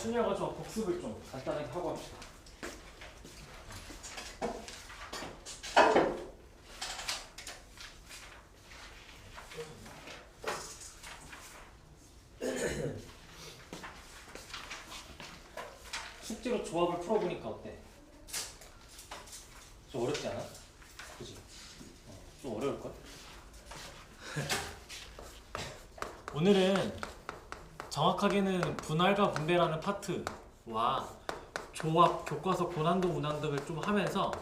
순열과 조합 복습을 좀 간단하게 하고 합시다. 숙제로 조합을 풀어보니까 어때? 좀 어렵지 않아? 그치? 좀 어려울걸? 오늘은 정확하게는 분할과 분배라는 파트와 조합, 교과서 고난도 문항등을 좀 하면서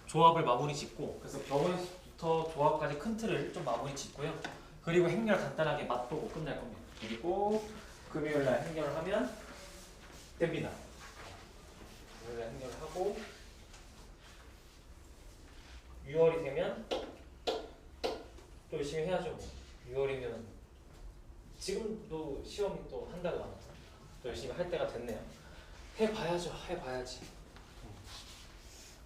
조합을 마무리 짓고, 그래서 병원부터 조합까지 큰 틀을 좀 마무리 짓고요. 그리고 행렬 간단하게 맛보고 끝날 겁니다. 그리고 금요일날 행렬을 하면 됩니다. 금요일날 행렬을 하고 6월이 되면 또 열심히 해야죠. 6월이면 지금도 시험이 또 한 달 남았어. 또 열심히 할 때가 됐네요. 해봐야죠. 해봐야지.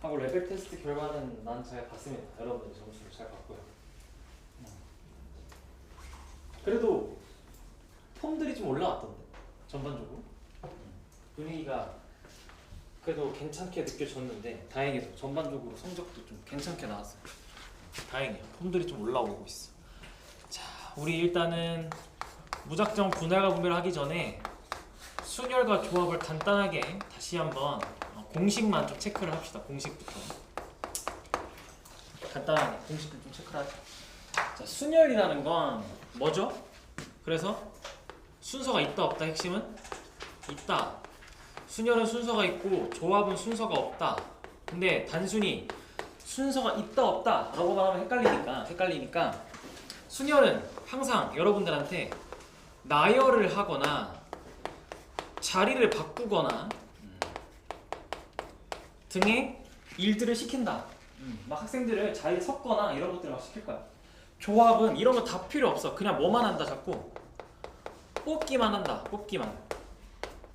하고 레벨 테스트 결과는 난 잘 봤습니다. 여러분들 점수를 잘 봤고요. 그래도 폼들이 좀 올라왔던데 전반적으로 분위기가 그래도 괜찮게 느껴졌는데 다행히도 전반적으로 성적도 좀 괜찮게 나왔어요. 다행이에요. 폼들이 좀 올라오고 있어. 자, 우리 일단은 무작정 분할과 분배를 하기 전에 순열과 조합을 간단하게 다시 한번 공식만 좀 체크를 합시다. 공식부터 간단하게 공식을 좀 체크를 하자. 자, 순열이라는 건 뭐죠? 그래서 순서가 있다 없다. 핵심은 있다. 순열은 순서가 있고 조합은 순서가 없다. 근데 단순히 순서가 있다 없다 라고만 하면 헷갈리니까 순열은 항상 여러분들한테 나열을 하거나 자리를 바꾸거나 등의 일들을 시킨다. 막 학생들을 자리에 섞거나 이런 것들을 막 시킬 거야. 조합은 이런 거 다 필요 없어. 그냥 뭐만 한다. 자꾸 뽑기만 한다. 뽑기만.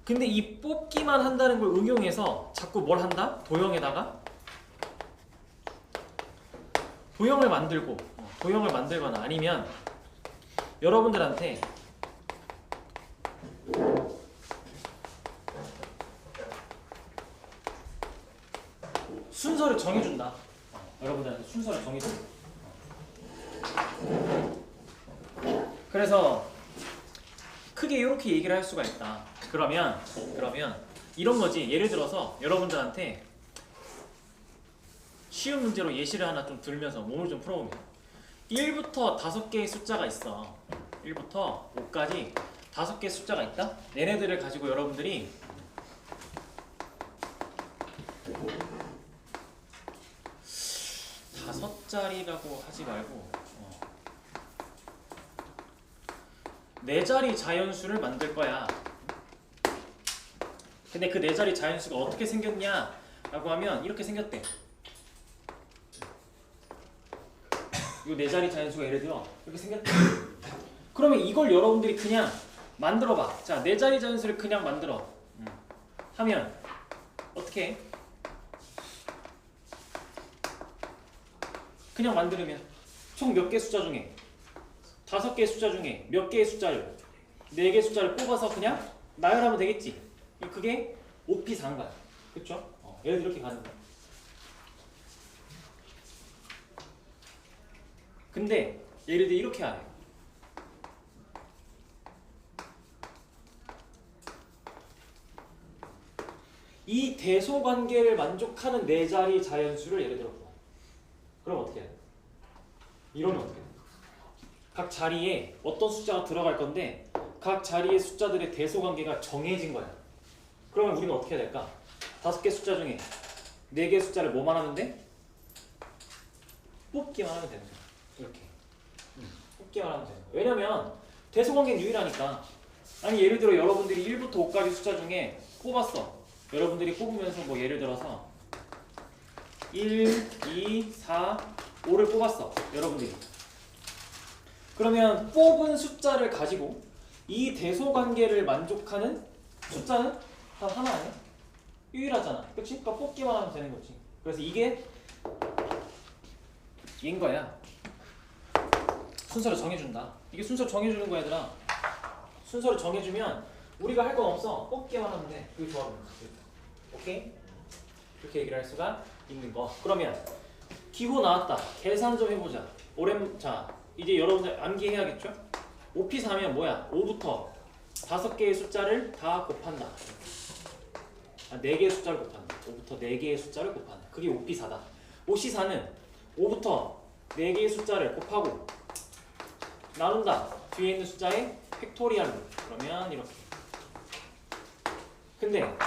근데 이 뽑기만 한다는 걸 응용해서 자꾸 뭘 한다? 도형에다가 도형을 만들거나 아니면 여러분들한테 순서를 정해준다. 여러분들한테 순서를 정해준다. 그래서 크게 이렇게 얘기를 할 수가 있다. 그러면 이런 거지. 예를 들어서 여러분들한테 쉬운 문제로 예시를 하나 좀 들면서 몸을 좀 풀어보면 1부터 5개의 숫자가 있어. 1부터 5까지 5개의 숫자가 있다? 얘네들을 가지고 여러분들이 다섯 자리라고 하지 말고 4자리 자연수를 만들 거야. 근데 그 4자리 자연수가 어떻게 생겼냐 라고 하면 이렇게 생겼대. 이 4자리 자연수가 예를 들어 이렇게 생겼대. 그러면 이걸 여러분들이 그냥 만들어봐. 자, 4자리 자연수를 그냥 만들어 하면 어떻게 해? 그냥 만들면 총 몇 개 숫자 중에 5개의 숫자 중에 몇 개의 숫자를 4개의 숫자를 뽑아서 그냥 나열하면 되겠지. 그게 5P4인 거야. 그쵸? 예를 들어 이렇게 가는 거야. 근데 예를 들어 이렇게 하래. 이 대소관계를 만족하는 4자리 자연수를 예를 들어 봐. 그럼 어떻게 해? 이러면 어떻게 해? 각 자리에 어떤 숫자가 들어갈 건데 각 자리의 숫자들의 대소관계가 정해진 거야. 그러면 우리는 어떻게 해야 될까? 5개 숫자 중에 4개 숫자를 뭐만 하면 돼? 뽑기만 하면 되는 거야. 이렇게 뽑기만 하면 되는 거야. 왜냐면 대소관계는 유일하니까. 아니 예를 들어 여러분들이 1부터 5까지 숫자 중에 뽑았어. 여러분들이 뽑으면서 뭐 예를 들어서 1, 2, 4, 5를 뽑았어. 여러분들이. 그러면 뽑은 숫자를 가지고 이 대소관계를 만족하는 숫자는 단 하나 아니야? 유일하잖아. 그치? 그러니까 뽑기만 하면 되는 거지. 그래서 이게 얘인 거야. 순서를 정해준다. 이게 순서를 정해주는 거야, 얘들아. 순서를 정해주면 우리가 할 건 없어. 뽑기만 하면 돼. 그게 조합입니다. 오케이? 이렇게 얘기를 할 수가 있는 거. 그러면 기호 나왔다. 계산 좀 해보자. 자, 이제 여러분들 암기해야겠죠? 5P4면 뭐야? 5부터 5개의 숫자를 다 곱한다. 4개의 숫자를 곱한다. 5부터 4개의 숫자를 곱한다. 그게 5P4다. 5C4는 5부터 4개의 숫자를 곱하고 나눈다. 뒤에 있는 숫자의 팩토리얼로. 그러면 이렇게. 근데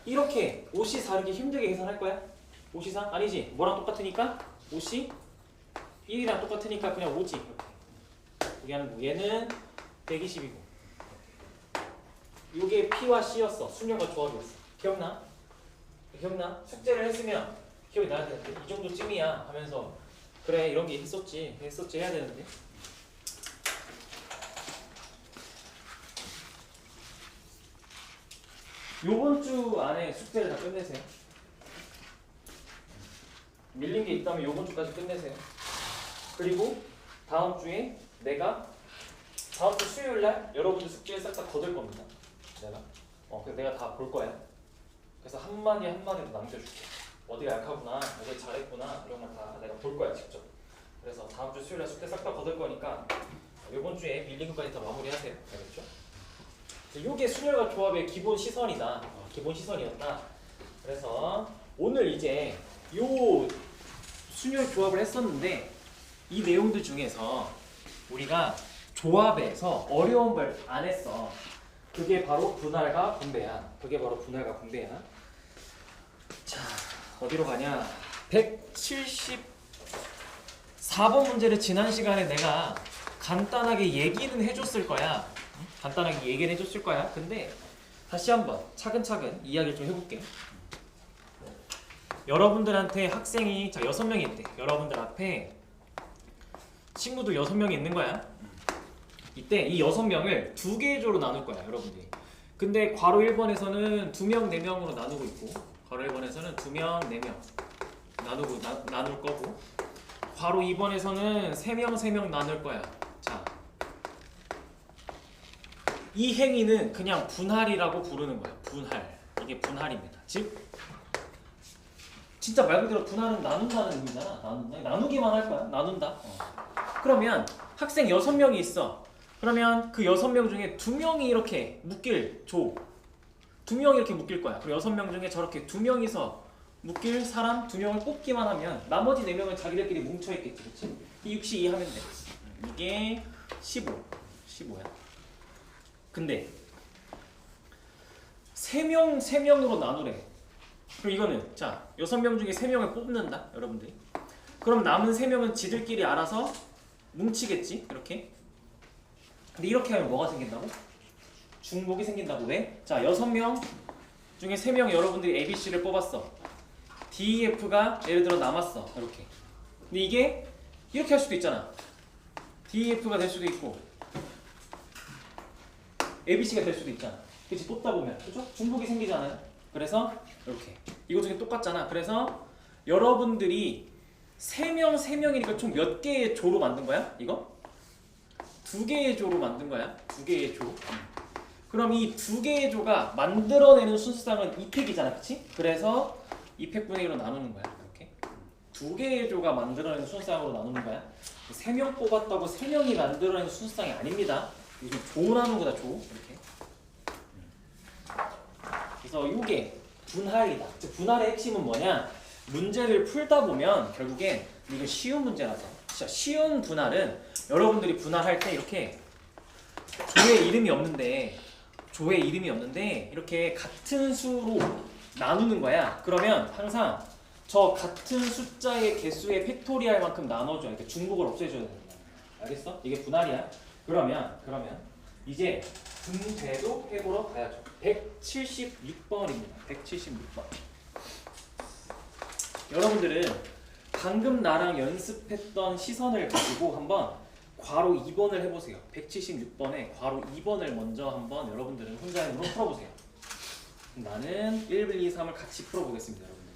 이렇게 5C4 이렇게 힘들게 계산할 거야? 5C4? 아니지. 뭐랑 똑같으니까? 5C 1이랑 똑같으니까 그냥 5지. 이렇게 하는 거. 얘는 120이고 이게 P와 C였어. 수녀가 조합이었어. 기억나? 기억나? 숙제를 했으면 기억이 나야 되는데 이 정도쯤이야 하면서 그래 이런 게 했었지 해야 되는데. 요번 주 안에 숙제를 다 끝내세요. 밀린 게 있다면 요번 주까지 끝내세요. 그리고 다음 주에 다음 주 수요일 날 여러분들 숙제를 싹 다 거둘 겁니다. 그래서 내가 다 볼 거야. 그래서 한마디 한마디로 남겨줄게. 어디가 약하구나, 어디 잘했구나 이런 걸 다 내가 볼 거야 직접. 그래서 다음 주 수요일 날 숙제 싹 다 거둘 거니까 요번 주에 밀린 것까지 다 마무리하세요. 알겠죠? 이게 순혈과 조합의 기본 시선이다. 기본 시선이었다. 그래서 오늘 이제 요 순혈 조합을 했었는데 이 내용들 중에서 우리가 조합에서 어려운 걸 안 했어. 그게 바로 분할과 분배야. 자, 어디로 가냐? 174번 문제를 지난 시간에 내가 간단하게 얘기는 해줬을 거야. 근데 다시 한번 차근차근 이야기를 좀 해볼게. 여러분들한테 학생이 6명이 있대. 여러분들 앞에 친구들 6명이 있는 거야. 이때 이 6명을 2개의 조로 나눌 거야, 여러분들이. 근데 괄호 1번에서는 2명, 4명으로 나누고 있고 괄호 1번에서는 2명, 4명 나눌 거고 괄호 2번에서는 3명, 3명 나눌 거야. 자, 이 행위는 그냥 분할이라고 부르는 거야. 분할. 이게 분할입니다. 즉 진짜 말 그대로 분할은 나눈다는 의미잖아. 나누기만 할 거야. 나눈다. 그러면 학생 6명이 있어. 그러면 그 6명 중에 2명이 이렇게 묶일 조. 2명이 이렇게 묶일 거야. 그리고 6명 중에 저렇게 2명이서 묶일 사람 2명을 뽑기만 하면 나머지 4명은 자기들끼리 뭉쳐있겠지. 그치? 이 62 하면 돼. 이게 15야. 근데 3명으로 나누래. 그럼 이거는 6명 중에 3명을 뽑는다. 여러분들이. 그럼 남은 3명은 지들끼리 알아서 뭉치겠지. 이렇게. 근데 이렇게 하면 뭐가 생긴다고? 중복이 생긴다고. 왜? 6명 중에 3명 여러분들이 ABC를 뽑았어. DEF가 예를 들어 남았어. 이렇게. 근데 이게 이렇게 할 수도 있잖아. DEF가 될 수도 있고 ABC가 될 수도 있잖아. 그치? 뽑다 보면. 그죠? 중복이 생기잖아요. 그래서 이렇게. 이거 중에 똑같잖아. 그래서 여러분들이 3명이니까 총 몇 개의 조로 만든 거야? 이거? 2개의 조로 만든 거야. 2개의 조. 그럼 이 2개의 조가 만들어내는 순수상은 2팩이잖아. 그치? 그래서 2팩분의 1로 나누는 거야. 이렇게. 2개의 조가 만들어내는 순수상으로 나누는 거야. 3명 뽑았다고 3명이 만들어내는 순수상이 아닙니다. 이게 조 나누는 거다. 조. 이렇게. 그래서 이게 분할이다. 즉 분할의 핵심은 뭐냐? 문제를 풀다 보면 결국엔 이거 쉬운 문제라서 진짜 쉬운 분할은 여러분들이 분할할 때 이렇게 조의 이름이 없는데 이렇게 같은 수로 나누는 거야. 그러면 항상 저 같은 숫자의 개수의 팩토리얼만큼 나눠줘. 그러니까 중복을 없애줘야 된다. 알겠어? 이게 분할이야. 그러면 이제 분배도 해보러 가야죠. 176번입니다. 176번. 여러분들은 방금 나랑 연습했던 시선을 가지고 한번 괄호 2번을 해보세요. 176번에 괄호 2번을 먼저 한번 여러분들은 혼자 힘으로 풀어보세요. 나는 1, 2, 3을 같이 풀어보겠습니다. 여러분들.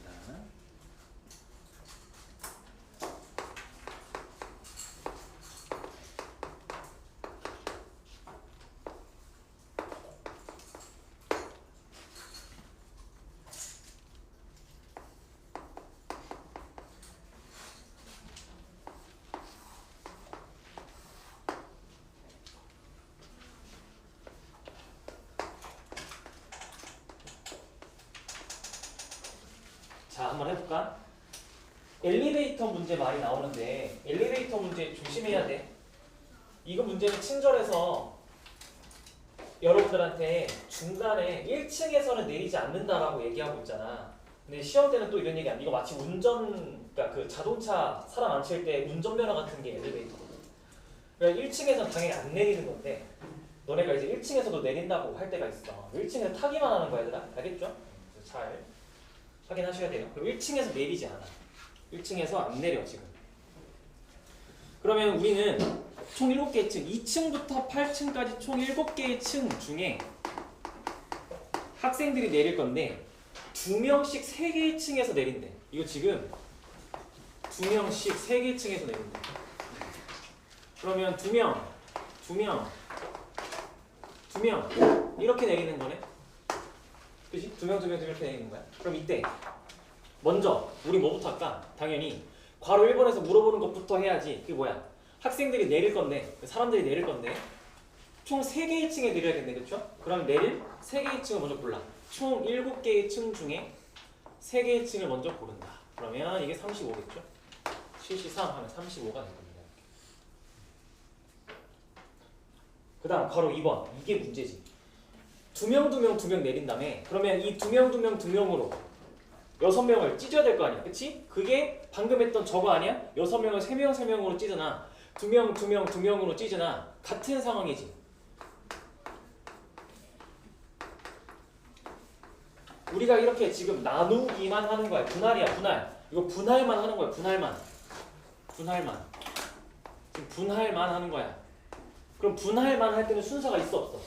한번 해볼까? 엘리베이터 문제 많이 나오는데 엘리베이터 문제 조심해야 돼. 이거 문제는 친절해서 여러분들한테 중간에 1층에서는 내리지 않는다라고 얘기하고 있잖아. 근데 시험 때는 또 이런 얘기 안 해. 이거 마치 그러니까 그 자동차 사람 앉힐 때 운전면허 같은 게 엘리베이터거든. 그러니까 1층에서는 당연히 안 내리는 건데 너네가 이제 1층에서도 내린다고 할 때가 있어. 1층에서 타기만 하는 거야, 얘들아. 알겠죠? 잘 확인하셔야 돼요. 그리고 1층에서 내리지 않아. 1층에서 안 내려 지금. 그러면 우리는 총 7개의 층, 2층부터 8층까지 총 7개의 층 중에 학생들이 내릴 건데 2명씩 3개의 층에서 내린대. 이거 지금 2명씩 3개의 층에서 내린대. 그러면 2명 이렇게 내리는 거네. 그치? 2명 이렇게 내리는 거야. 그럼 이때 먼저 우리 뭐부터 할까? 당연히 괄호 1번에서 물어보는 것부터 해야지. 그게 뭐야? 학생들이 내릴 건데, 사람들이 내릴 건데 총 3개의 층에 내려야겠네, 그렇죠? 그럼 내릴 3개의 층을 먼저 골라. 총 7개의 층 중에 3개의 층을 먼저 고른다. 그러면 이게 35겠죠? 7C3 하면 35가 될 겁니다. 그 다음 괄호 2번. 이게 문제지. 2명 내린 다음에 그러면 이 2명으로 6명을 찢어야 될 거 아니야, 그치? 그게 방금 했던 저거 아니야? 6명을 3명으로 찢으나 2명으로 찢으나 같은 상황이지. 우리가 이렇게 지금 나누기만 하는 거야. 분할이야, 분할. 이거 분할만 하는 거야, 분할만. 지금 분할만 하는 거야. 그럼 분할만 할 때는 순서가 있어, 없어?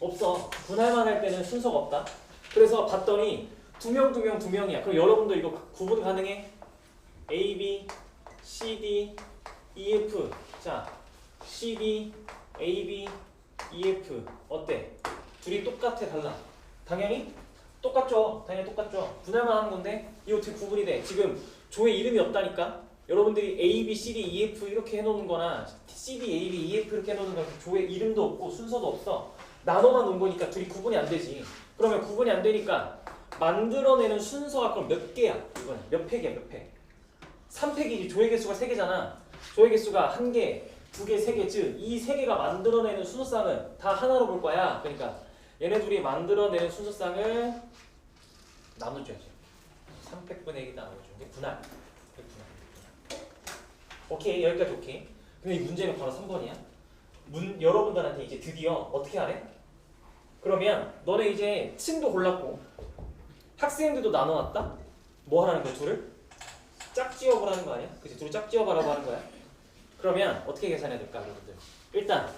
없어. 분할만 할 때는 순서가 없다. 그래서 봤더니 2명이야. 그럼 여러분들 이거 구분 가능해? A, B, C, D, E, F. 자, C, D, A, B, E, F. 어때? 둘이 똑같아, 달라? 당연히 똑같죠. 분할만 하는 건데 이거 어떻게 구분이 돼? 지금 조에 이름이 없다니까? 여러분들이 A, B, C, D, E, F 이렇게 해놓는 거나 C, D, A, B, E, F 이렇게 해놓는 거나 조에 이름도 없고 순서도 없어. 나눠만 놓은 거니까 둘이 구분이 안 되지. 그러면 구분이 안 되니까 만들어내는 순서가 그럼 몇 개야? 이거는 몇 팩이야, 몇 팩? 3팩이지. 조의 개수가 3개잖아. 조의 개수가 1개, 2개, 3개, 즉 이 3개가 만들어내는 순서쌍은 다 하나로 볼 거야. 그러니까 얘네 둘이 만들어내는 순서쌍을 나눠줘야지. 3팩분의 1이 나눠주는 게 분할. 오케이, 여기까지 오케이. 근데 이 문제는 바로 3번이야. 여러분들한테 이제 드디어 어떻게 하래? 그러면 너네 이제 층도 골랐고 학생들도 나눠놨다? 뭐 하라는 거야? 둘을? 짝지어보라는 거 아니야? 그치? 둘을 짝지어보라고 하는 거야? 그러면 어떻게 계산해야 될까, 여러분들? 일단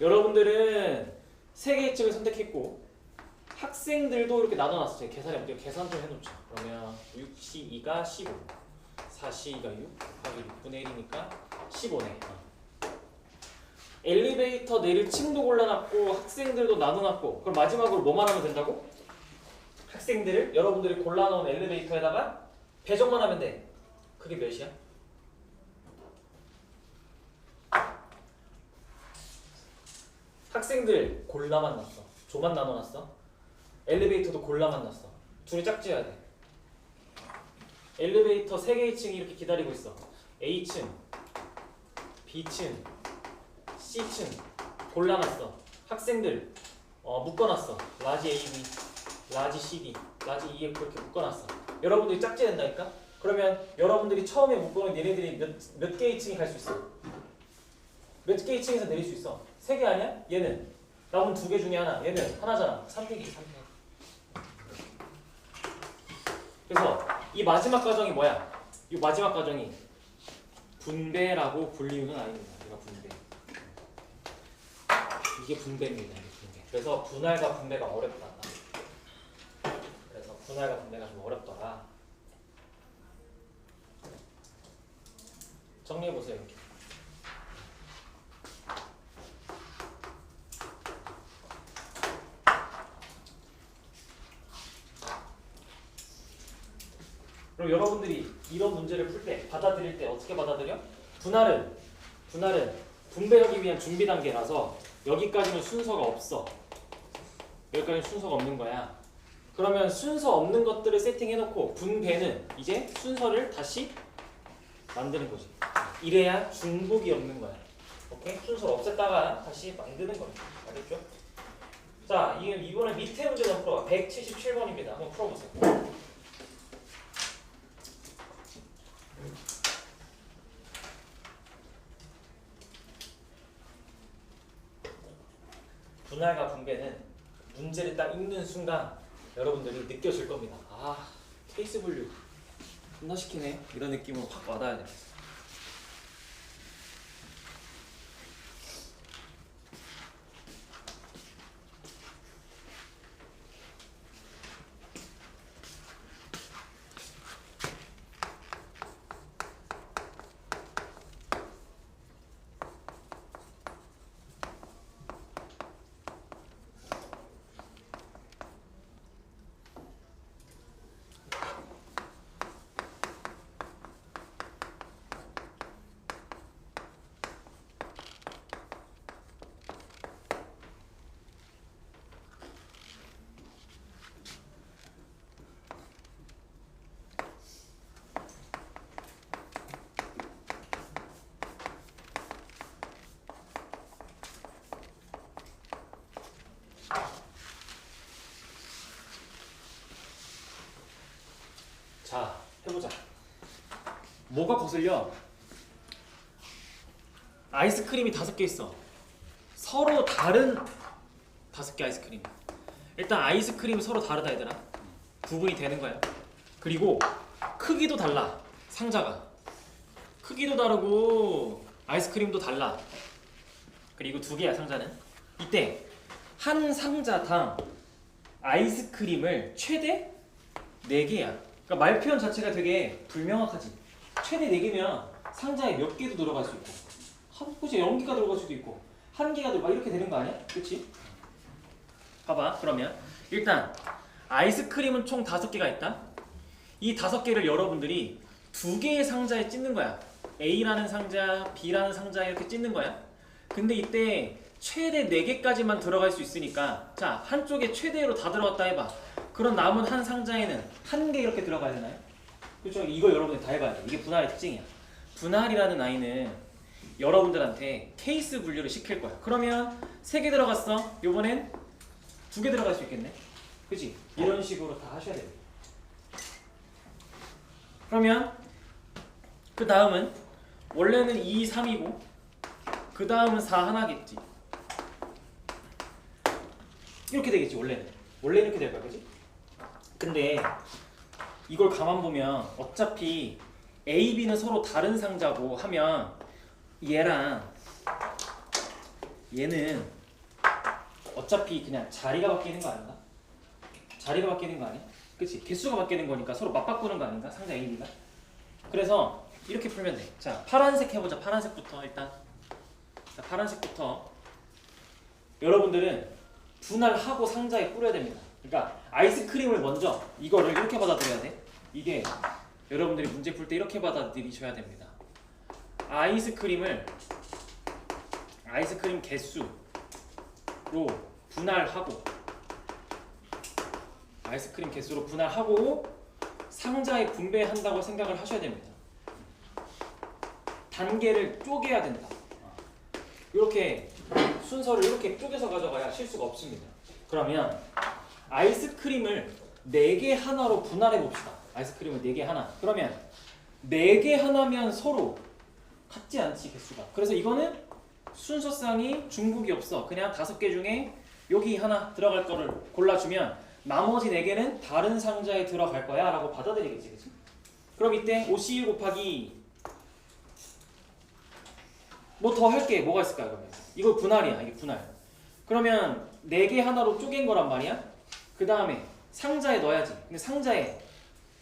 여러분들은 3개의 층을 선택했고 학생들도 이렇게 나눠놨어요. 계산해볼게요. 계산 좀 해놓자. 그러면 6C2가 15, 4C2가 6, 하기 6분의 1이니까 15네. 엘리베이터 내릴 층도 골라놨고 학생들도 나눠놨고 그럼 마지막으로 뭐만 하면 된다고? 학생들을 여러분들이 골라놓은 엘리베이터에다가 배정만 하면 돼. 그게 몇이야? 학생들 골라만 놨어. 조만 나눠놨어. 엘리베이터도 골라만 놨어. 둘이 짝지어야 돼. 엘리베이터 3개의 층이 이렇게 기다리고 있어. A층, B층, C층 골라놨어. 학생들 묶어놨어. 라지 AB, 라지 CD, 라지 EF 이렇게 묶어놨어. 여러분들이 짝지어야 된다니까? 그러면 여러분들이 처음에 묶어놓은 얘네들이 몇 개의 층에 갈 수 있어? 몇 개의 층에서 내릴 수 있어? 3개 아니야? 얘는 남은 2개 중에 하나. 얘는 하나잖아. 3팩이지, 3팩. 그래서 이 마지막 과정이 뭐야? 이 마지막 과정이 분배라고 불리우는 아닙니다. 이거 분배. 이게 분배입니다. 이게 분배. 그래서 분할과 분배가 어렵다. 그래서 분할과 분배가 좀 어렵더라. 정리해보세요. 이렇게. 그럼 여러분들이 이런 문제를 풀 때, 받아들일 때 어떻게 받아들여? 분할은 분배하기 위한 준비 단계라서 여기까지는 순서가 없어. 여기까지는 순서가 없는 거야. 그러면 순서 없는 것들을 세팅해놓고 분배는 이제 순서를 다시 만드는 거지. 이래야 중복이 없는 거야. 오케이? 순서를 없앴다가 다시 만드는 겁니다. 알겠죠? 자, 이번에 밑에 문제 한번 풀어봐. 177번입니다. 한번 풀어보세요. 분할과 분배는 문제를 딱 읽는 순간 여러분들이 느껴질 겁니다. 아, 케이스 분류 존나 시키네. 이런 느낌으로 확 와닿아야 됩니다. 자, 해보자. 뭐가 거슬려? 아이스크림이 5개 있어. 서로 다른 5개 아이스크림. 일단 아이스크림 서로 다르다 얘들아. 구분이 되는 거야. 그리고 크기도 달라. 상자가 크기도 다르고 아이스크림도 달라. 그리고 2개야 상자는. 이때 한 상자당 아이스크림을 최대 4개야. 그러니까 말 표현 자체가 되게 불명확하지. 최대 4개면 상자에 몇 개도 들어갈 수 있고, 한 곳에 0개가 들어갈 수도 있고, 1개가 들어가 이렇게 되는 거 아니야? 그렇지? 봐봐. 그러면 일단 아이스크림은 총 5개가 있다. 이 5개를 여러분들이 2개의 상자에 찢는 거야. A라는 상자, B라는 상자에 이렇게 찢는 거야. 근데 이때 최대 4개까지만 들어갈 수 있으니까, 자, 한쪽에 최대로 다 들어갔다 해봐. 그럼 남은 한 상자에는 1개 이렇게 들어가야 되나요? 그렇죠? 이거 여러분들 다 해봐야 돼. 이게 분할의 특징이야. 분할이라는 아이는 여러분들한테 케이스 분류를 시킬 거야. 그러면 3개 들어갔어. 요번엔 2개 들어갈 수 있겠네. 그치? 이런 식으로 다 하셔야 돼요. 그러면 그 다음은 원래는 2, 3이고 그 다음은 4 하나겠지. 이렇게 되겠지. 원래는 이렇게 될 거야. 그치? 근데 이걸 가만 보면 어차피 A, B는 서로 다른 상자고 하면 얘랑 얘는 어차피 그냥 자리가 바뀌는 거 아닌가? 자리가 바뀌는 거 아니야? 그치? 개수가 바뀌는 거니까 서로 맞바꾸는 거 아닌가? 상자 A, B가? 그래서 이렇게 풀면 돼. 자, 파란색 해보자. 파란색부터 일단. 자, 파란색부터 여러분들은 분할하고 상자에 뿌려야 됩니다. 그러니까 아이스크림을 먼저 이거를 이렇게 받아들여야 돼. 이게 여러분들이 문제 풀 때 이렇게 받아들이셔야 됩니다. 아이스크림 개수로 분할하고 상자에 분배한다고 생각을 하셔야 됩니다. 단계를 쪼개야 된다. 이렇게 순서를 이렇게 쪼개서 가져가야 실수가 없습니다. 그러면 아이스크림을 4개 하나로 분할해 봅시다. 아이스크림을 4개 하나. 그러면 4개 하나면 서로 같지 않지, 개수가. 그래서 이거는 순서상이 중복이 없어. 그냥 5개 중에 여기 하나 들어갈 거를 골라주면 나머지 4개는 다른 상자에 들어갈 거야 라고 받아들이겠지. 그치? 그럼 이때 51 곱하기 뭐 더 할게. 뭐가 있을까? 그러면 이거 분할이야. 이게 분할. 그러면 4개 하나로 쪼갠 거란 말이야. 그 다음에 상자에 넣어야지. 근데 상자에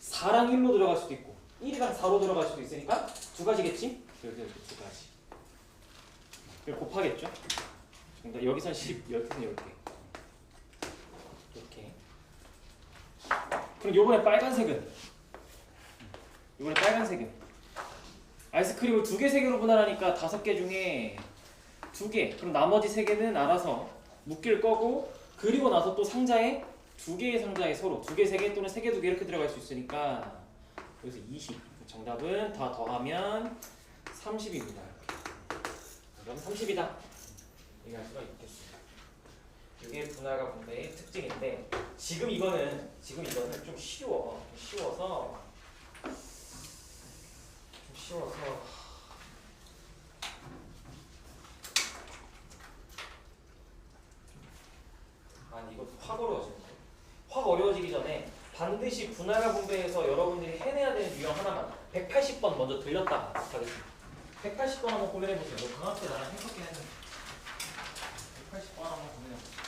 4랑 1로 들어갈 수도 있고 1이랑 4로 들어갈 수도 있으니까 2가지겠지? 이렇게 2가지. 그리고 곱하겠죠? 그러니까 여기선 10, 여기선 이렇게. 이렇게. 그럼 요번에 빨간색은 아이스크림을 2개, 3개로 분할하니까 5개 중에 2개. 그럼 나머지 3개는 알아서 묶일 거고, 그리고 나서 또 상자에 두 개의 상자에 서로 두 개, 세 개 또는 세 개, 두 개 이렇게 들어갈 수 있으니까 여기서 20. 정답은 다 더하면 30입니다. 그럼 30이다. 얘기할 수가 있겠습니다. 이게 분할과 분배의 특징인데 지금 이거는 좀 쉬워서 아니 이거 확 어려워지는데 확 어려워지기 전에 반드시 분할과 분배에서 여러분들이 해내야 되는 유형 하나만 180번 먼저 들렸다가 하겠습니다. 180번 한번 고민해보세요. 너 방학 때 나랑 했었긴 했는데 180번 한번 고민해보세요.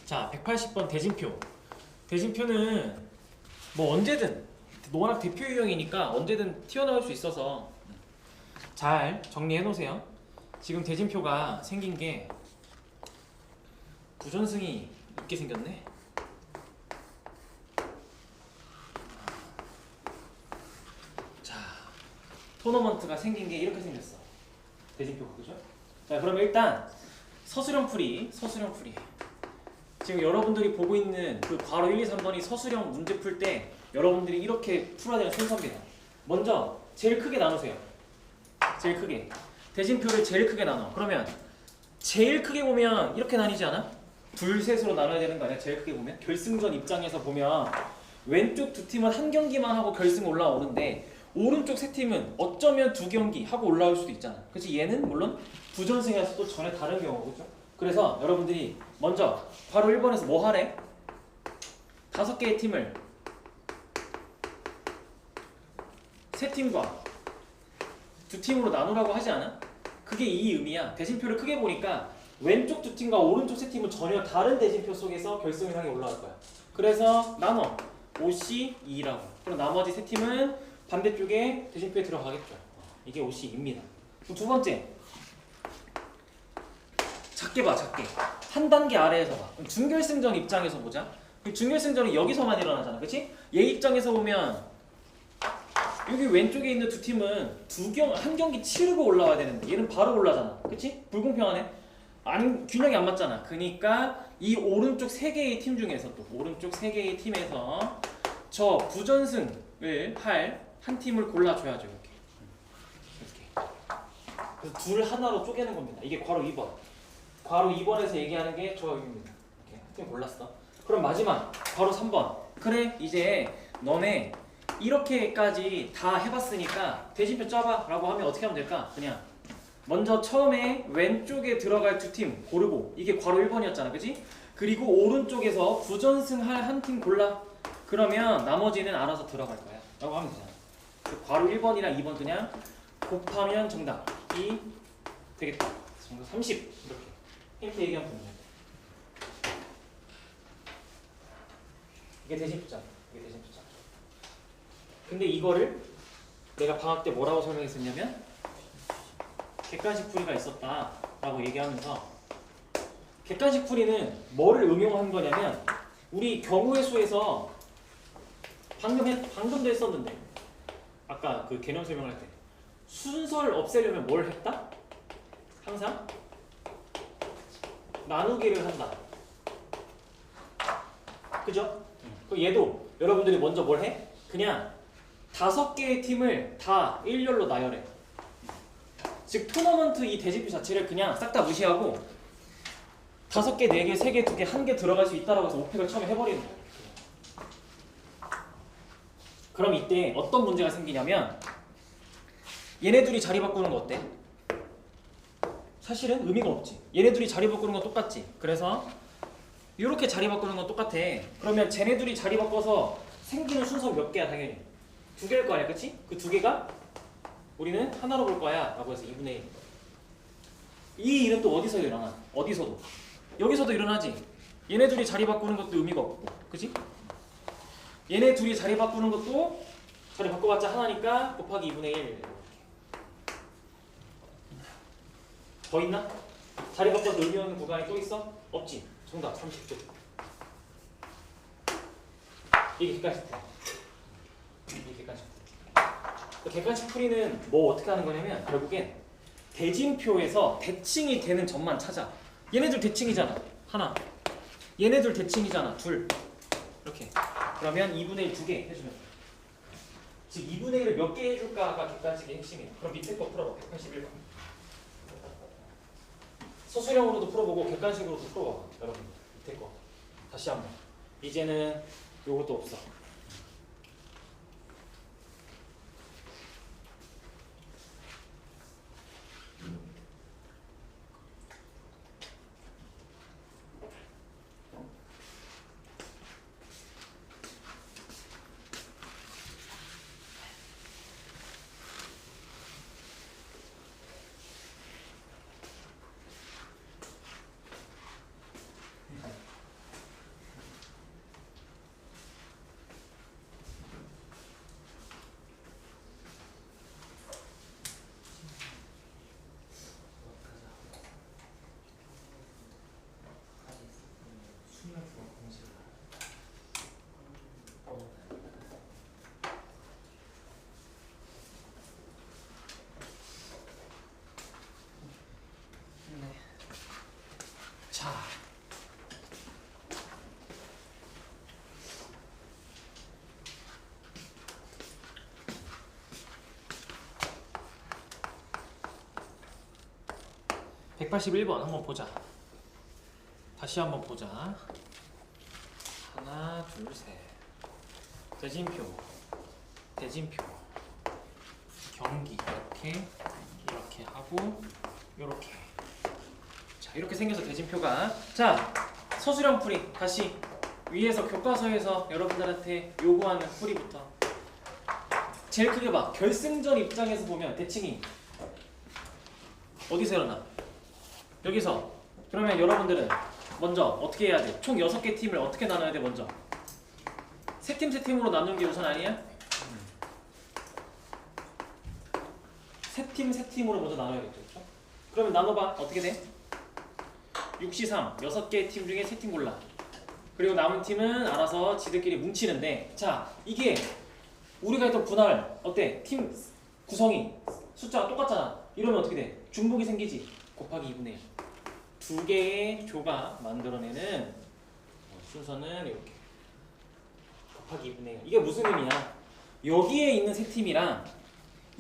자, 180번 대진표. 대진표는 뭐 언제든 워낙 대표 유형이니까 언제든 튀어나올 수 있어서 잘 정리해 놓으세요. 지금 대진표가 생긴 게 부전승이 있게 생겼네. 자, 토너먼트가 생긴 게 이렇게 생겼어. 대진표가, 그죠? 자, 그러면 일단 서술형 풀이. 지금 여러분들이 보고 있는 그 괄호 1, 2, 3번이 서술형 문제 풀 때 여러분들이 이렇게 풀어야 되는 순서입니다. 먼저 제일 크게 나누세요. 제일 크게. 대진표를 제일 크게 나눠. 그러면 제일 크게 보면 이렇게 나뉘지 않아? 둘, 셋으로 나눠야 되는 거 아니야? 제일 크게 보면? 결승전 입장에서 보면 왼쪽 두 팀은 한 경기만 하고 결승 올라오는데 오른쪽 세 팀은 어쩌면 두 경기 하고 올라올 수도 있잖아. 그렇지? 얘는 물론 부전승이라서 또 전혀 다른 경우고, 그렇죠? 그래서 여러분들이 먼저 바로 1번에서 뭐 하래? 5개의 팀을 세 팀과 두 팀으로 나누라고 하지 않아? 그게 이 의미야. 대진표를 크게 보니까 왼쪽 두 팀과 오른쪽 세 팀은 전혀 다른 대진표 속에서 결승을 향해 올라갈 거야. 그래서 나눠 5C2라고. 그럼 나머지 세 팀은 반대쪽에 대진표에 들어가겠죠. 이게 5C2입니다. 두 번째, 작게 봐, 작게. 한 단계 아래에서 봐. 그럼 준결승전 입장에서 보자. 준결승전이 여기서만 일어나잖아, 그렇지? 얘 입장에서 보면 여기 왼쪽에 있는 두 팀은 한 경기 치르고 올라와야 되는데 얘는 바로 올라잖아, 그렇지? 불공평하네. 균형이 안 맞잖아. 그러니까 이 오른쪽 3개의 팀 중에서 또 오른쪽 3개의 팀에서 저 부전승을 할 한 팀을 골라줘야죠, 이렇게. 그래서 둘 하나로 쪼개는 겁니다. 이게 괄호 2번. 괄호 2번에서 얘기하는 게 저 여기입니다. 이렇게 한 팀 골랐어. 그럼 마지막 괄호 3번. 그래, 이제 너네 이렇게까지 다 해봤으니까 대진표 짜봐 라고 하면 어떻게 하면 될까? 그냥 먼저 처음에 왼쪽에 들어갈 두 팀 고르고, 이게 괄호 1번이었잖아, 그치? 그리고 오른쪽에서 부전승할 한 팀 골라. 그러면 나머지는 알아서 들어갈 거야 라고 하면 되잖아. 괄호 1번이랑 2번 그냥 곱하면 정답이 되겠다. 정답 30. 이렇게 힌트 얘기하면 됩니다. 이게 대진표잖아. 근데 이거를 내가 방학 때 뭐라고 설명했었냐면 객관식 풀이가 있었다 라고 얘기하면서, 객관식 풀이는 뭐를 응용한 거냐면 우리 경우의 수에서 방금도 했었는데, 아까 그 개념 설명할 때 순서를 없애려면 뭘 했다? 항상 나누기를 한다, 그죠? 그럼 얘도 여러분들이 먼저 뭘 해? 그냥 5개의 팀을 다 일렬로 나열해. 즉 토너먼트 이 대진표 자체를 그냥 싹 다 무시하고 5개, 4개, 3개, 2개, 1개 들어갈 수 있다라고 해서 오펙을 처음에 해버리는 거야. 그럼 이때 어떤 문제가 생기냐면 얘네 둘이 자리 바꾸는 거 어때? 사실은 의미가 없지. 얘네 둘이 자리 바꾸는 건 똑같지. 그래서 이렇게 자리 바꾸는 건 똑같아. 그러면 쟤네 둘이 자리 바꿔서 생기는 순서 몇 개야 당연히? 두 개일 거 아니야, 그치? 그 두 개가 우리는 하나로 볼 거야 라고 해서 2분의 1. 이 일은 또 어디서 일어나? 어디서도. 여기서도 일어나지. 얘네 둘이 자리 바꾸는 것도 의미가 없고, 그치? 얘네 둘이 자리 바꾸는 것도 자리 바꿔봤자 하나니까 곱하기 2분의 1. 더 있나? 자리 바꿔서 의미 없는 구간이 또 있어? 없지. 정답 30조. 이게 객관식 풀이. 이게 객관식 풀이. 객관식 풀이는 뭐 어떻게 하는 거냐면 결국엔 대진표에서 대칭이 되는 점만 찾아. 얘네들 대칭이잖아. 하나. 얘네들 대칭이잖아. 둘. 이렇게. 그러면 2분의 1 두 개 해주면 돼. 즉 2분의 1을 몇 개 해줄까가 객관식의 핵심이야. 그럼 밑에 거 풀어봐. 181번. 서술형으로도 풀어보고 객관식으로도 풀어봐. 여러분 밑에 거 다시 한번. 이제는 요것도 없어. 자, (181번) 한번 보자. 다시 한번 보자. 하나, 둘, 셋. 대진표, 경기 이렇게 하고 이렇게. 자, 이렇게 생겨서 대진표가. 자, 서술형 풀이. 다시 위에서 교과서에서 여러분들한테 요구하는 풀이부터. 제일 크게 봐. 결승전 입장에서 보면 대칭이 어디서 일어나? 여기서. 그러면 여러분들은 먼저 어떻게 해야 돼? 총 6개 팀을 어떻게 나눠야 돼? 먼저 세 팀으로 나누는 게 우선 아니야? 세 팀으로 먼저 나눠야겠죠. 그렇죠? 그러면 나눠봐. 어떻게 돼? 6시3 6개의 팀 중에 3팀 골라. 그리고 남은 팀은 알아서 지들끼리 뭉치는데, 자, 이게 우리가 했던 분할 어때? 팀 구성이 숫자가 똑같잖아. 이러면 어떻게 돼? 중복이 생기지. 곱하기 2분의 1. 두 개의 조가 만들어내는 순서는 이렇게 곱하기 2분의 1. 이게 무슨 의미야? 여기에 있는 세 팀이랑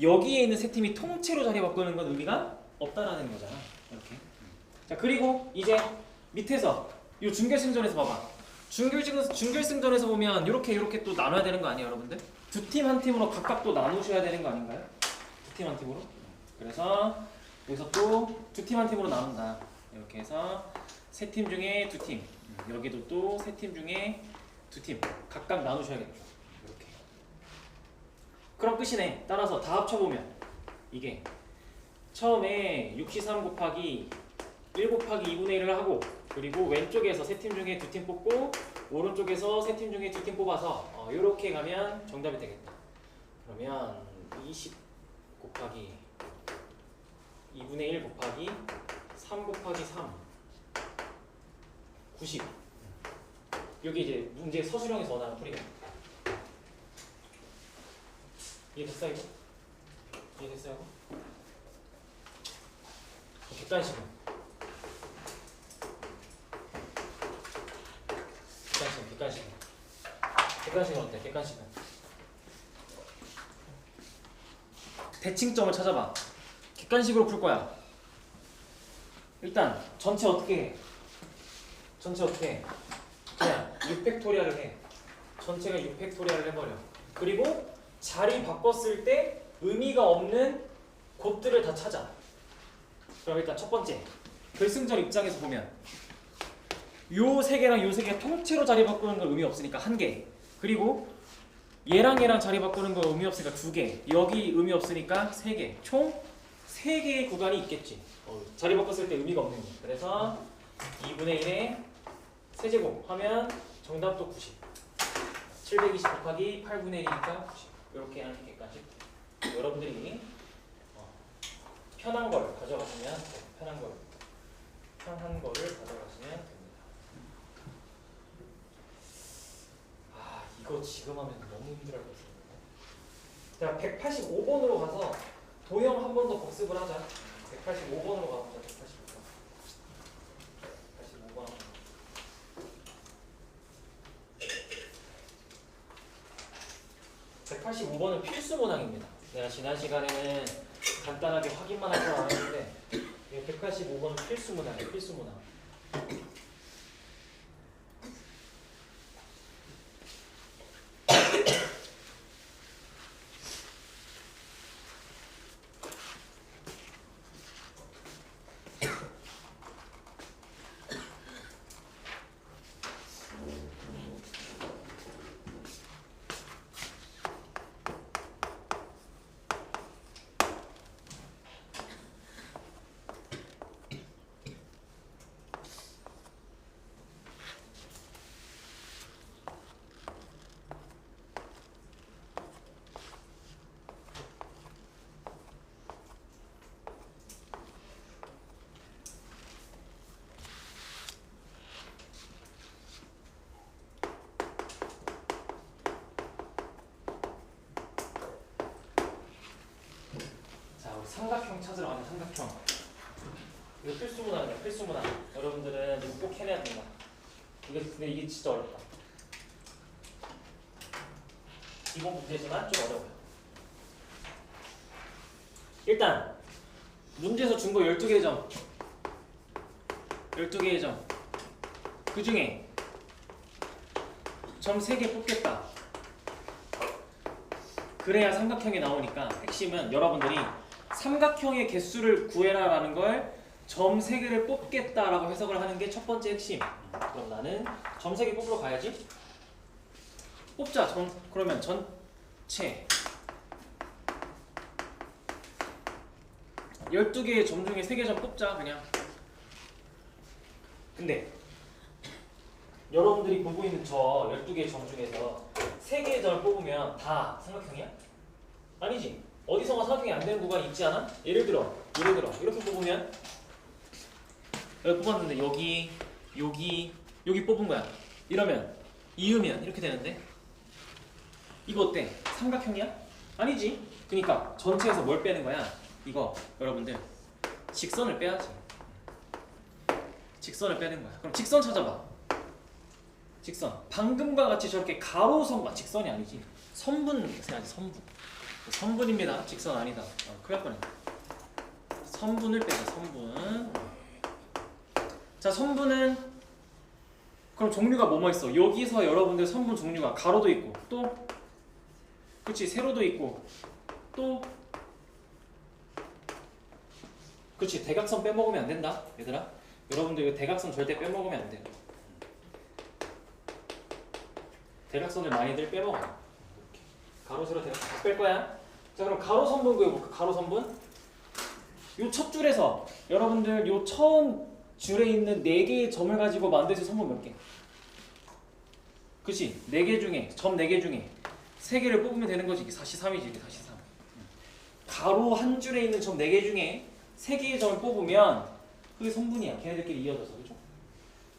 여기에 있는 세 팀이 통째로 자리 바꾸는 건 의미가 없다라는 거잖아. 이렇게. 자, 그리고 이제 밑에서 이 준결승전에서 봐봐. 준결승전에서 보면 이렇게 또 나눠야 되는 거 아니에요, 여러분들? 두 팀 한 팀으로 각각 또 나누셔야 되는 거 아닌가요? 두 팀 한 팀으로. 그래서 여기서 또 두 팀 한 팀으로 나눈다. 이렇게 해서 세 팀 중에 두 팀. 여기도 또 세 팀 중에 두 팀. 각각 나누셔야겠죠. 이렇게. 그럼 끝이네. 따라서 다 합쳐보면 이게 처음에 6시3 곱하기 1 곱하기 2분의 1을 하고, 그리고 왼쪽에서 세 팀 중에 두 팀 뽑고 오른쪽에서 세 팀 중에 두 팀 뽑아서 이렇게 가면 정답이 되겠다. 그러면 20 곱하기 2분의 1 곱하기 3 곱하기 3 90. 여기 이제 문제 서술형에서 원하는 풀이가. 이해됐어 이거? 이해됐어요? 객관식은 객관식은 어때? 객관식은 대칭점을 찾아봐. 객관식으로 풀 거야. 일단 전체 어떻게 해? 그냥 6팩토리얼을 해. 전체가 6팩토리얼을 해버려. 그리고 자리 바꿨을 때 의미가 없는 곳들을 다 찾아. 그럼 일단 첫 번째 결승전 입장에서 보면 요 세 개랑 요 세 개가 통째로 자리 바꾸는 건 의미 없으니까 한 개. 그리고 얘랑 얘랑 자리 바꾸는 건 의미 없으니까 두 개. 여기 의미 없으니까 세 개. 총 세 개의 구간이 있겠지. 자리 바꿨을 때 의미가 없는 거. 그래서 2분의 1에 세제곱 하면 정답도 90. 720 곱하기 8분의 1이니까 90. 이렇게 하는 게까지. 여러분들이 편한 걸 가져가시면 돼요. 편한 거를 가져가시면 됩니다. 아, 이거 지금 하면 너무 힘들어할 것 같습니다. 자, 185번으로 가서 도형 한 번 더 복습을 하자. 185번으로 가보자. 185번. 185번은 필수 문항입니다. 내가 지난 시간에는 간단하게 확인만 할 줄 알았는데 185번은 필수 문항이에요. 필수 문항. 삼각형 찾으러 가는 삼각형. 이거 필수 문항이야. 필수 문항. 여러분들은 이거 꼭 해내야 된다. 근데 이게 진짜 어렵다. 기본 문제지만 좀 어려워요. 일단 문제에서 준 거 12개의 점. 12개의 점. 그 중에 점 3개 뽑겠다. 그래야 삼각형이 나오니까 핵심은 여러분들이 삼각형의 개수를 구해라라는 걸 점 3개를 뽑겠다라고 해석을 하는 게 첫 번째 핵심. 그럼 나는 점 3개 뽑으러 가야지. 뽑자. 그러면 전체 12개의 점 중에 3개 점 뽑자 그냥. 근데 여러분들이 보고 있는 저 12개의 점 중에서 3개의 점을 뽑으면 다 삼각형이야? 아니지. 어디선가 삼각형이 안 되는 구간이 있지 않아? 예를 들어 이렇게 뽑으면 여기 뽑았는데 여기 뽑은 거야. 이러면 이으면 이렇게 되는데 이거 어때? 삼각형이야? 아니지. 그러니까 전체에서 뭘 빼는 거야? 이거 여러분들 직선을 빼야지. 직선을 빼는 거야. 그럼 직선 찾아봐. 직선. 방금과 같이 저렇게 가로선 직선이 아니지. 선분 해야지. 선분입니다. 직선 아니다. 큰일 날 뻔해. 선분을 빼자. 선분. 자, 선분은 그럼 종류가 뭐뭐 있어? 여기서 여러분들 선분 종류가 가로도 있고 또 그치 세로도 있고 또 그치 대각선 빼먹으면 안 된다. 얘들아. 여러분들 이거 대각선 절대 빼먹으면 안 돼요. 대각선을 많이들 빼먹어. 이렇게. 가로 세로 대각선 다 뺄 거야. 자, 그럼 가로선분 그려볼까? 가로선분. 요 첫 줄에서 여러분들 요 처음 줄에 있는 4개의 점을 가지고 만들 수 있는 선분 몇 개? 그치? 4개 중에 점 4개 중에 3개를 뽑으면 되는 거지. 이게 43이지. 이게 43. 가로 한 줄에 있는 점 4개 중에 3개의 점을 뽑으면 그게 선분이야. 걔네들끼리 이어져서. 그죠?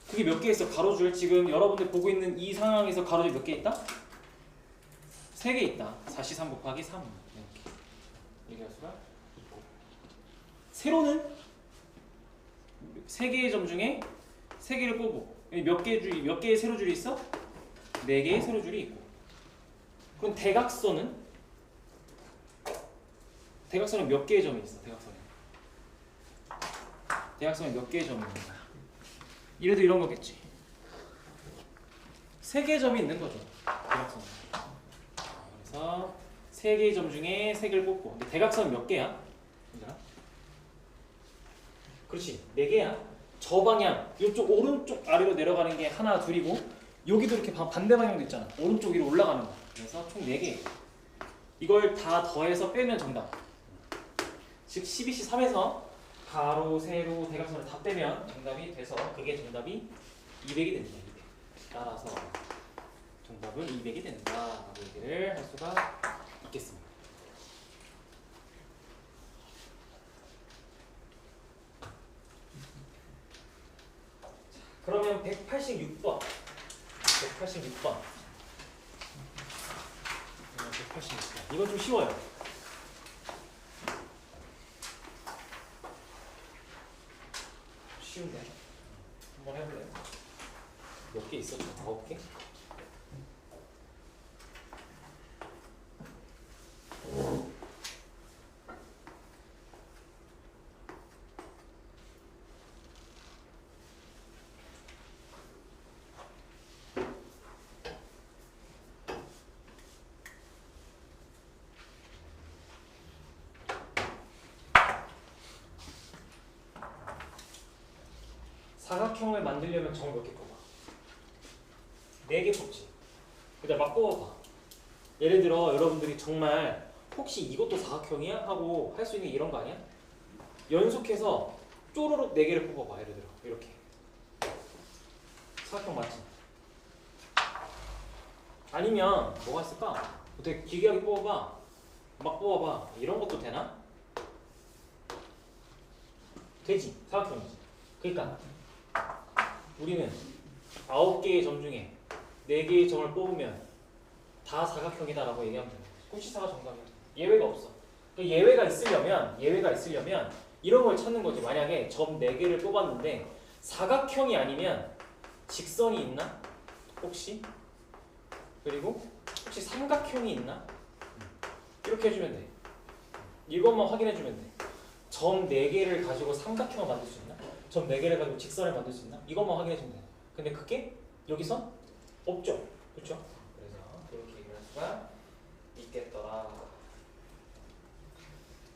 그게 몇 개 있어? 가로줄. 지금 여러분들 보고 있는 이 상황에서 가로줄 몇 개 있다? 3개 있다. 43 곱하기 3. 이렇게. 얘기할 수가 있고. 세로는 3개의 점 중에 3개를 뽑고 몇 개의 세로줄이 있어? 4개의 세로줄이 있고. 그럼 대각선은 몇 개의 점이 있어? 대각선에 몇 개의 점이 있는 거야? 이래도 이런 거겠지. 3개의 점이 있는 거죠. 대각선은. 그래서 3개의 점 중에 3개를 뽑고. 근데 대각선은 몇 개야? 괜찮아? 그렇지. 4개야. 저 방향, 이쪽 오른쪽 아래로 내려가는 게 하나, 둘이고 여기도 이렇게 반대 방향도 있잖아. 오른쪽 위로 올라가는 거. 그래서 총 4개. 이걸 다 더해서 빼면 정답. 즉 12C 3에서 가로, 세로, 대각선을 다 빼면 정답이 돼서 그게 정답이 200이 됩니다. 200. 따라서 정답은 200이 된다. 라고 얘기를 할 수가 있겠습니다. 그러면 186번. 186번. 이건 좀 쉬워요. 쉬운데. 한번 해볼래요? 몇 개 있었죠? 9개? 사각형을 만들려면 점 몇 개 뽑아? 4개 뽑지. 그냥 막 뽑아봐. 예를 들어 여러분들이 정말 혹시 이것도 사각형이야? 하고 할 수 있는 게 이런 거 아니야? 연속해서 쪼르륵 4개를 뽑아봐. 예를 들어 이렇게. 사각형 맞지? 아니면 뭐가 있을까? 되게 기괴하게 뽑아봐. 막 뽑아봐. 이런 것도 되나? 되지. 사각형이지. 그러니까 우리는 9개의 점 중에 4개의 점을 뽑으면 다 사각형이다라고 얘기하면 돼요. 꼭지사가 정답이야. 예외가 없어. 예외가 있으려면 이런 걸 찾는 거지. 만약에 점 4개를 뽑았는데 사각형이 아니면 직선이 있나? 혹시? 그리고 혹시 삼각형이 있나? 이렇게 해주면 돼. 이것만 확인해주면 돼. 점 4개를 가지고 삼각형을 만들 수 있나? 점 4개를 가지고 직선을 만들 수 있나? 이것만 확인해주면 돼. 근데 그게 여기서 없죠. 그렇죠? 그래서 그렇게 얘기할 수가 있겠더라.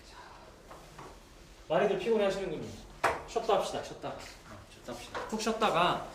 자, 많이들 피곤해 하시는군요. 쉬었다 합시다. 쉬었다 합시다. 푹 쉬었다가